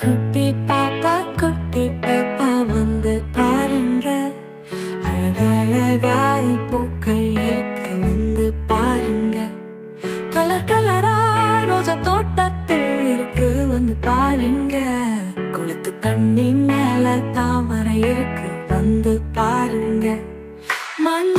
குட்டி பாப்பா வந்து பாருங்க, அழகழகாய் பூக்கள் இருக்கு வந்து பாருங்க. கலர் கலரா ரோஜா தோட்டத்தில் இருக்கு வந்து பாருங்க. குளத்து தண்ணி மேல தாமரை இருக்கு வந்து பாருங்க. மண்ண